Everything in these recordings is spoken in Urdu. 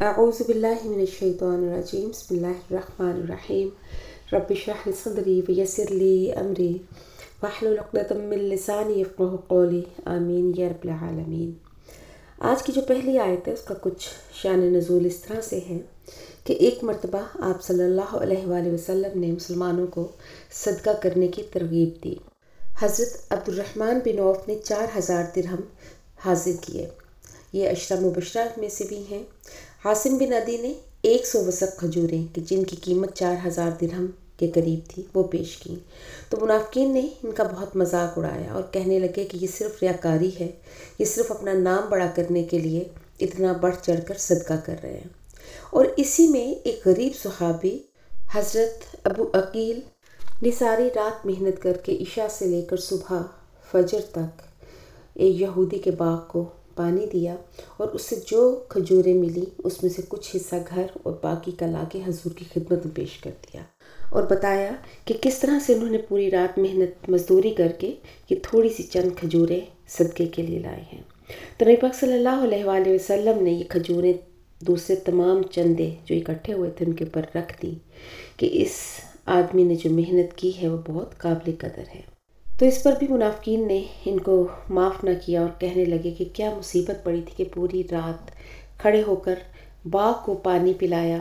اعوذ باللہ من الشیطان الرجیم بسم اللہ الرحمن الرحیم رب اشرح لی صدری ویسر لی امری واحلل عقدۃ من لسانی یفقہوا قولی آمین یا رب العالمین۔ آج کی جو پہلی آیت ہے اس کا کچھ شان نزول اس طرح سے ہے کہ ایک مرتبہ آپ صلی اللہ علیہ وآلہ وسلم نے مسلمانوں کو صدقہ کرنے کی ترغیب دی۔ حضرت عبد الرحمن بن عوف نے 4000 درہم حاضر کیے، یہ عشرہ مبشرہ میں سے بھی ہیں۔ عاصم بن عدی نے 100 وسق کھجوریں کہ جن کی قیمت 4000 درہم کے قریب تھی وہ پیش کیں، تو منافقین نے ان کا بہت مذاق اڑایا اور کہنے لگے کہ یہ صرف ریاکاری ہے، یہ صرف اپنا نام بڑا کرنے کے لیے اتنا بڑھ چڑھ کر صدقہ کر رہے ہیں۔ اور اسی میں ایک غریب صحابی حضرت ابو عقیل نے ساری رات محنت کر کے عشاء سے لے کر صبح فجر تک ایک یہودی کے باغ کو پانی دیا اور اس سے جو کھجوریں ملی اس میں سے کچھ حصہ گھر اور باقی کا لا کے حضور کی خدمت میں پیش کر دیا، اور بتایا کہ کس طرح سے انہوں نے پوری رات محنت مزدوری کر کے یہ تھوڑی سی چند کھجوریں صدقے کے لیے لائے ہیں۔ تو نبی پاک صلی اللہ علیہ وآلہ وسلم نے یہ کھجوریں دوسرے تمام چندے جو اکٹھے ہوئے تھے ان کے اوپر رکھ دی کہ اس آدمی نے جو محنت کی ہے وہ بہت قابل قدر ہے۔ تو اس پر بھی منافقین نے ان کو معاف نہ کیا اور کہنے لگے کہ کیا مصیبت پڑی تھی کہ پوری رات کھڑے ہو کر باغ کو پانی پلایا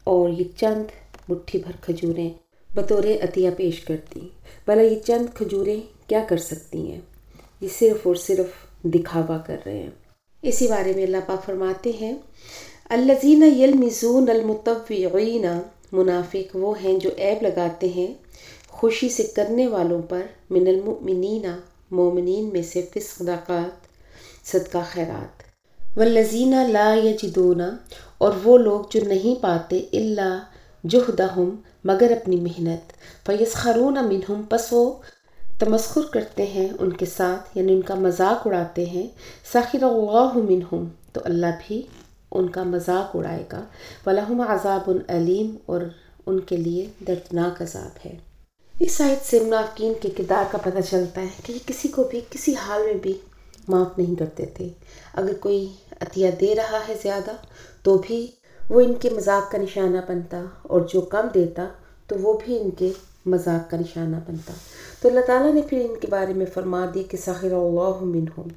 اور یہ چند مٹھی بھر کھجوریں بطور عطیہ پیش کر دیں۔ بھلا یہ چند کھجوریں کیا کر سکتی ہیں، یہ صرف اور صرف دکھاوا کر رہے ہیں۔ اسی بارے میں اللہ پاک فرماتے ہیں الذین یلمزون المطوعین، منافق وہ ہیں جو عیب لگاتے ہیں خوشی سے کرنے والوں پر، من المؤمنین مومنین میں سے، فی الصدقات صدقہ خیرات، والذین لا یجدون اور وہ لوگ جو نہیں پاتے، الا جہدہم مگر اپنی محنت، فیسخرون منہم پس وہ تمسخر کرتے ہیں ان کے ساتھ، یعنی ان کا مذاق اڑاتے ہیں، سخر اللہ منہم تو اللہ بھی ان کا مذاق اڑائے گا، ولہم عذاب علیم اور ان کے لیے دردناک عذاب ہے۔ اس آیت سے منافقین کے کردار کا پتہ چلتا ہے کہ یہ کسی کو بھی کسی حال میں بھی معاف نہیں کرتے تھے۔ اگر کوئی عطیہ دے رہا ہے زیادہ تو بھی وہ ان کے مذاق کا نشانہ بنتا، اور جو کم دیتا تو وہ بھی ان کے مذاق کا نشانہ بنتا۔ تو اللہ تعالیٰ نے پھر ان کے بارے میں فرما دیا کہ سخر اللہ منہم،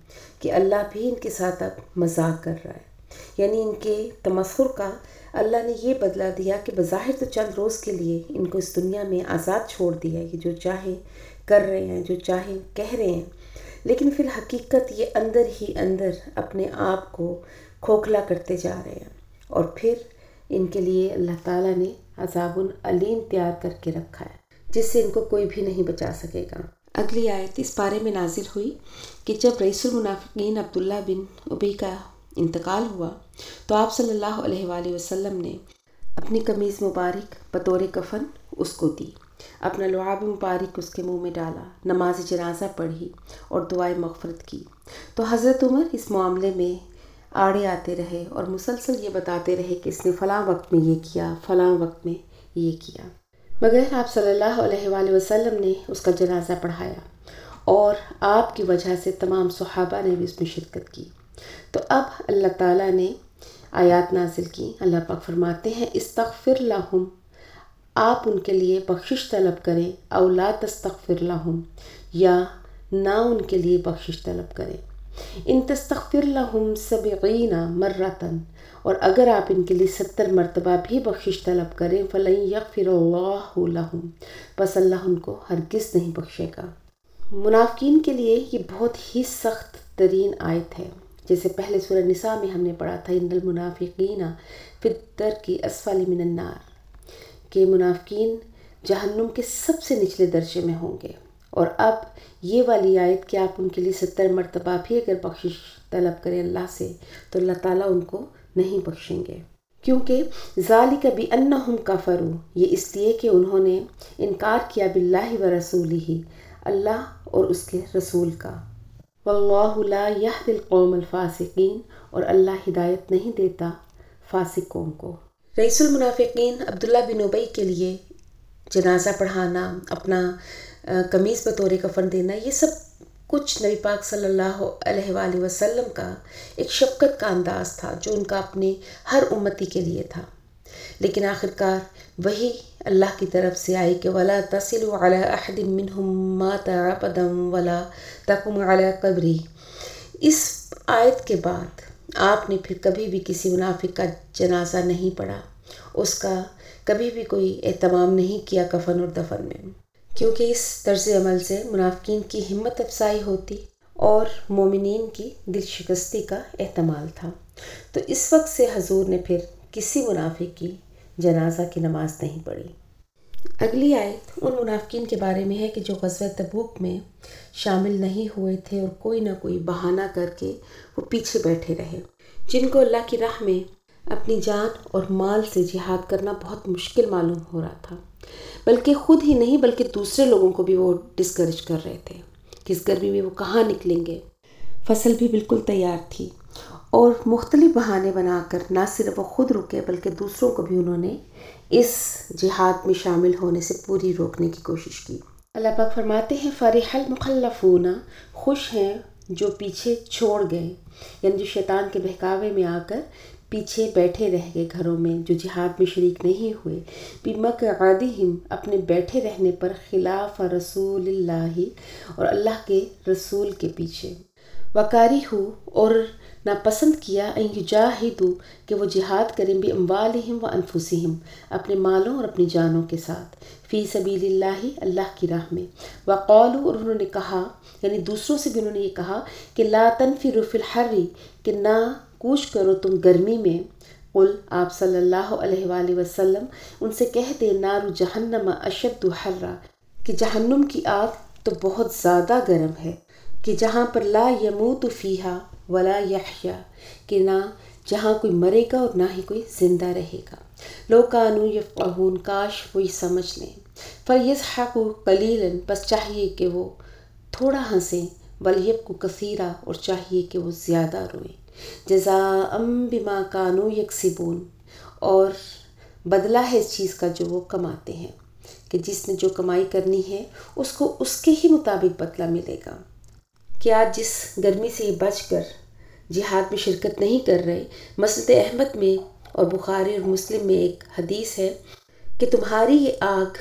کہ اللہ بھی ان کے ساتھ اب مذاق کر رہا ہے، یعنی ان کے تمسخر کا اللہ نے یہ بدلہ دیا کہ بظاہر تو چند روز کے لیے ان کو اس دنیا میں آزاد چھوڑ دیا ہے کہ جو چاہیں کر رہے ہیں، جو چاہیں کہہ رہے ہیں، لیکن فی الحقیقت یہ اندر ہی اندر اپنے آپ کو کھوکھلا کرتے جا رہے ہیں، اور پھر ان کے لیے اللہ تعالیٰ نے عذاب علیم تیار کر کے رکھا ہے جس سے ان کو کوئی بھی نہیں بچا سکے گا۔ اگلی آیت اس بارے میں نازل ہوئی کہ جب رئیس المنافقین عبداللہ بن ابی کا انتقال ہوا تو آپ صلی اللہ علیہ وآلہ وسلم نے اپنی قمیض مبارک بطور کفن اس کو دی، اپنا لعاب مبارک اس کے منہ میں ڈالا، نماز جنازہ پڑھی اور دعائے مغفرت کی۔ تو حضرت عمر اس معاملے میں آڑے آتے رہے اور مسلسل یہ بتاتے رہے کہ اس نے فلاں وقت میں یہ کیا، فلاں وقت میں یہ کیا، مگر آپ صلی اللہ علیہ وآلہ وسلم نے اس کا جنازہ پڑھایا اور آپ کی وجہ سے تمام صحابہ نے بھی اس میں شرکت کی۔ تو اب اللہ تعالیٰ نے آیات نازل کی۔ اللہ پاک فرماتے ہیں استغفر لہم، آپ ان کے لیے بخشش طلب کریں، او لا تستغفر لہم یا نہ ان کے لیے بخشش طلب کریں، ان تستغفر لہم 70 مرتن اور اگر آپ ان کے لیے 70 مرتبہ بھی بخشش طلب کریں، فلن یغفر اللہ لہم بس اللہ ان کو ہرگز نہیں بخشے گا۔ منافقین کے لیے یہ بہت ہی سخت ترین آیت ہے، جیسے پہلے سورہ نساء میں ہم نے پڑھا تھا ان المنافقین فی الدرک اسفل من النار، کہ منافقین جہنم کے سب سے نچلے درجے میں ہوں گے، اور اب یہ والی آیت کہ آپ ان کے لیے 70 مرتبہ بھی اگر بخشش طلب کریں اللہ سے تو اللہ تعالیٰ ان کو نہیں بخشیں گے، کیونکہ ذالک بانہم کفروا، یہ اس لیے کہ انہوں نے انکار کیا باللہ ورسولہ، اللہ اور اس کے رسول کا، واللہ لا یہدی القوم الفاسقین اور اللہ ہدایت نہیں دیتا فاسق قوم کو۔ رئیس المنافقین عبداللہ بن ابی کے لیے جنازہ پڑھانا، اپنا قمیص بطور کفن دینا، یہ سب کچھ نبی پاک صلی اللہ علیہ وآلہ وسلم کا ایک شفقت کا انداز تھا جو ان کا اپنے ہر امتی کے لیے تھا، لیکن آخرکار وہی اللہ کی طرف سے آئی کہ وَلَا تَصِلُوا عَلَىٰ أَحَدٍ مِّنْهُمْ مَاتَ أَبَدًا وَلَا تَقُمُ عَلَىٰ قَبْرِهِ۔ اس آیت کے بعد آپ نے پھر کبھی بھی کسی منافق کا جنازہ نہیں پڑھا، اس کا کبھی بھی کوئی اہتمام نہیں کیا کفن اور دفن میں، کیونکہ اس طرز عمل سے منافقین کی ہمت افزائی ہوتی اور مومنین کی دل شکستی کا احتمال تھا۔ تو اس وقت سے حضور نے پھر کسی منافق کی جنازہ کی نماز نہیں پڑھی۔ اگلی آیت ان منافقین کے بارے میں ہے کہ جو غزوہ تبوک میں شامل نہیں ہوئے تھے اور کوئی نہ کوئی بہانہ کر کے وہ پیچھے بیٹھے رہے، جن کو اللہ کی راہ میں اپنی جان اور مال سے جہاد کرنا بہت مشکل معلوم ہو رہا تھا، بلکہ خود ہی نہیں بلکہ دوسرے لوگوں کو بھی وہ ڈسکریج کر رہے تھے کہ اس گرمی میں وہ کہاں نکلیں گے۔ فصل بھی بالکل تیار تھی اور مختلف بہانے بنا کر نہ صرف وہ خود رکے بلکہ دوسروں کو بھی انہوں نے اس جہاد میں شامل ہونے سے پوری روکنے کی کوشش کی۔ اللہ پاک فرماتے ہیں فَرِحَ الْمُخَلَّفُونَ، خوش ہیں جو پیچھے چھوڑ گئے، یعنی جو شیطان کے بہکاوے میں آ کر پیچھے بیٹھے رہ گئے گھروں میں، جو جہاد میں شریک نہیں ہوئے، بِمَقْعَدِهِمْ، اپنے بیٹھے رہنے پر، خلاف رسول اللہ، اور اللہ کے رسول کے پیچھے، وَكَرِهُوا، اور ناپسند کیا، أَن يُجَاهِدُوا، کہ وہ جہاد کریں، بِأَمْوَالِهِمْ وَأَنفُسِهِمْ، اپنے مالوں اور اپنی جانوں کے ساتھ، فی سبیل اللہ، اللہ کی راہ میں، وَقَالُوا، اور انہوں نے کہا، یعنی دوسروں سے بھی انہوں نے یہ کہا کہ لا تنفروا فی الحر، کہ نہ کوچ کرو تم گرمی میں، قل، آپ صلی اللہ علیہ وآلہ وسلم ان سے کہہ دیں، نار جہنم اشد حرا، کہ جہنم کی آگ تو بہت زیادہ گرم ہے، کہ جہاں پر لا یموت فیہا ولا یحیا، کہ نہ جہاں کوئی مرے گا اور نہ ہی کوئی زندہ رہے گا۔ لو کانوا یفقہون، کاش وہ یہ سمجھ لیں، فلیضحکوا قلیلا، بس چاہیے کہ وہ تھوڑا ہنسیں، ولیبکوا کثیرا، اور چاہیے کہ وہ زیادہ روئیں، جزاء بما کانوا یکسبون، اور بدلہ ہے اس چیز کا جو وہ کماتے ہیں، کہ جس نے جو کمائی کرنی ہے اس کو اس کے ہی مطابق بدلہ ملے گا۔ کہ آج جس گرمی سے یہ بچ کر جہاد میں شرکت نہیں کر رہے، مسند احمد میں اور بخاری اور مسلم میں ایک حدیث ہے کہ تمہاری یہ آگ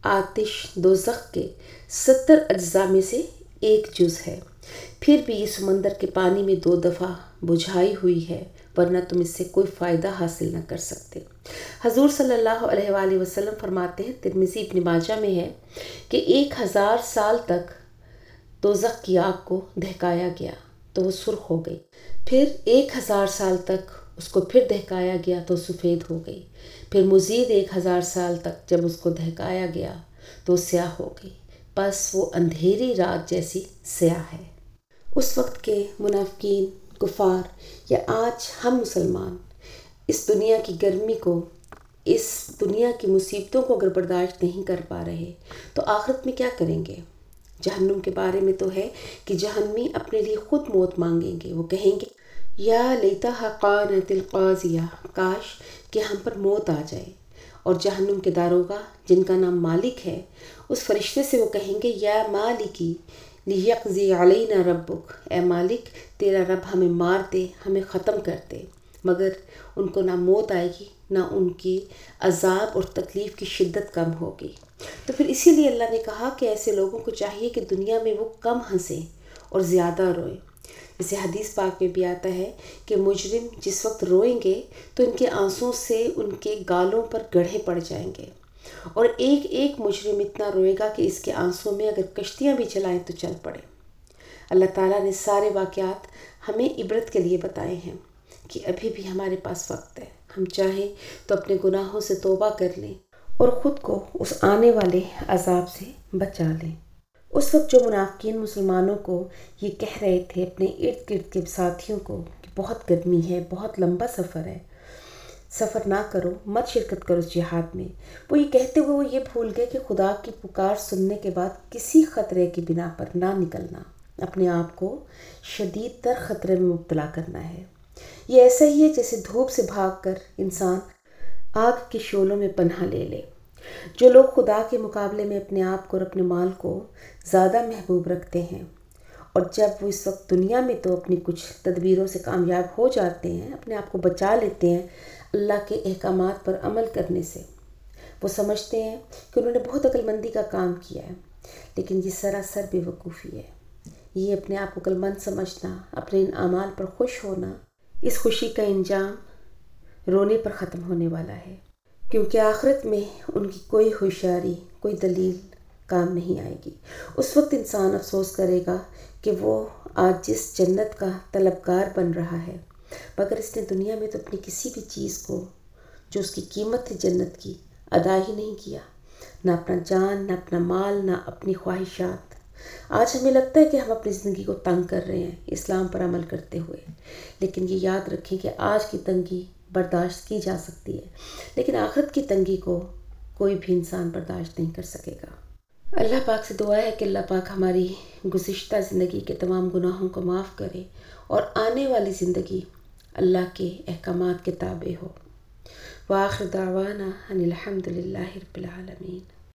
آتش دوزخ کے 70 اجزاء میں سے ایک جز ہے، پھر بھی یہ سمندر کے پانی میں 2 دفعہ بجھائی ہوئی ہے، ورنہ تم اس سے کوئی فائدہ حاصل نہ کر سکتے۔ حضور صلی اللہ علیہ وآلہ وسلم فرماتے ہیں، ترمذی ابن ماجہ میں ہے کہ 1000 سال تک دوزخ کی آگ کو دہکایا گیا تو وہ سرخ ہو گئی، پھر 1000 سال تک اس کو پھر دہکایا گیا تو سفید ہو گئی، پھر مزید 1000 سال تک جب اس کو دہکایا گیا تو سیاہ ہو گئی، بس وہ اندھیری رات جیسی سیاہ ہے۔ اس وقت کے منافقین، کفار، یا آج ہم مسلمان اس دنیا کی گرمی کو، اس دنیا کی مصیبتوں کو اگر برداشت نہیں کر پا رہے تو آخرت میں کیا کریں گے؟ جہنم کے بارے میں تو ہے کہ جہنمی اپنے لیے خود موت مانگیں گے، وہ کہیں گے یا لیتہا کانت القاضیہ، کاش کہ ہم پر موت آ جائے، اور جہنم کے داروغہ جن کا نام مالک ہے، اس فرشتے سے وہ کہیں گے یا مالکی لیقضی علینا ربک، اے مالک تیرا رب ہمیں مار دے، ہمیں ختم کر دے، مگر ان کو نہ موت آئے گی نہ ان کی عذاب اور تکلیف کی شدت کم ہوگی۔ تو پھر اسی لیے اللہ نے کہا کہ ایسے لوگوں کو چاہیے کہ دنیا میں وہ کم ہنسیں اور زیادہ روئیں۔ جیسے حدیث پاک میں بھی آتا ہے کہ مجرم جس وقت روئیں گے تو ان کے آنسوں سے ان کے گالوں پر گڑھے پڑ جائیں گے، اور ایک ایک مجرم اتنا روئے گا کہ اس کے آنسوں میں اگر کشتیاں بھی چلائیں تو چل پڑے۔ اللہ تعالیٰ نے سارے واقعات ہمیں عبرت کے لیے بتائے ہیں کہ ابھی بھی ہمارے پاس وقت ہے، ہم چاہیں تو اپنے گناہوں سے توبہ کر لیں اور خود کو اس آنے والے عذاب سے بچا لیں۔ اس وقت جو منافقین مسلمانوں کو یہ کہہ رہے تھے، اپنے ارد گرد کے ساتھیوں کو، کہ بہت گرمی ہے، بہت لمبا سفر ہے، سفر نہ کرو، مت شرکت کرو اس جہاد میں، وہ یہ کہتے ہوئے وہ یہ بھول گئے کہ خدا کی پکار سننے کے بعد کسی خطرے کی بنا پر نہ نکلنا، اپنے آپ کو شدید تر خطرے میں مبتلا کرنا ہے۔ یہ ایسا ہی ہے جیسے دھوپ سے بھاگ کر انسان آگ کے شعلوں میں پناہ لے لے۔ جو لوگ خدا کے مقابلے میں اپنے آپ کو اور اپنے مال کو زیادہ محبوب رکھتے ہیں اور جب وہ اس وقت دنیا میں تو اپنی کچھ تدبیروں سے کامیاب ہو جاتے ہیں، اپنے آپ کو بچا لیتے ہیں اللہ کے احکامات پر عمل کرنے سے، وہ سمجھتے ہیں کہ انہوں نے بہت عقل مندی کا کام کیا ہے، لیکن یہ سراسر بے وقوفی ہے۔ یہ اپنے آپ کو عقل مند سمجھنا، اپنے ان اعمال پر خوش ہونا، اس خوشی کا انجام رونے پر ختم ہونے والا ہے، کیونکہ آخرت میں ان کی کوئی ہوشیاری، کوئی دلیل کام نہیں آئے گی۔ اس وقت انسان افسوس کرے گا کہ وہ آج جس جنت کا طلبگار بن رہا ہے، مگر اس نے دنیا میں تو اپنی کسی بھی چیز کو جو اس کی قیمت تھی جنت کی ادا ہی نہیں کیا، نہ اپنا جان، نہ اپنا مال، نہ اپنی خواہشات۔ آج ہمیں لگتا ہے کہ ہم اپنی زندگی کو تنگ کر رہے ہیں اسلام پر عمل کرتے ہوئے، لیکن یہ یاد رکھیں کہ آج کی تنگی برداشت کی جا سکتی ہے، لیکن آخرت کی تنگی کو کوئی بھی انسان برداشت نہیں کر سکے گا۔ اللہ پاک سے دعا ہے کہ اللہ پاک ہماری گزشتہ زندگی کے تمام گناہوں کو معاف کرے اور آنے والی زندگی اللہ کے احکامات کے تابع ہو۔ وآخر دعوانا ان الحمد للہ رب العالمین۔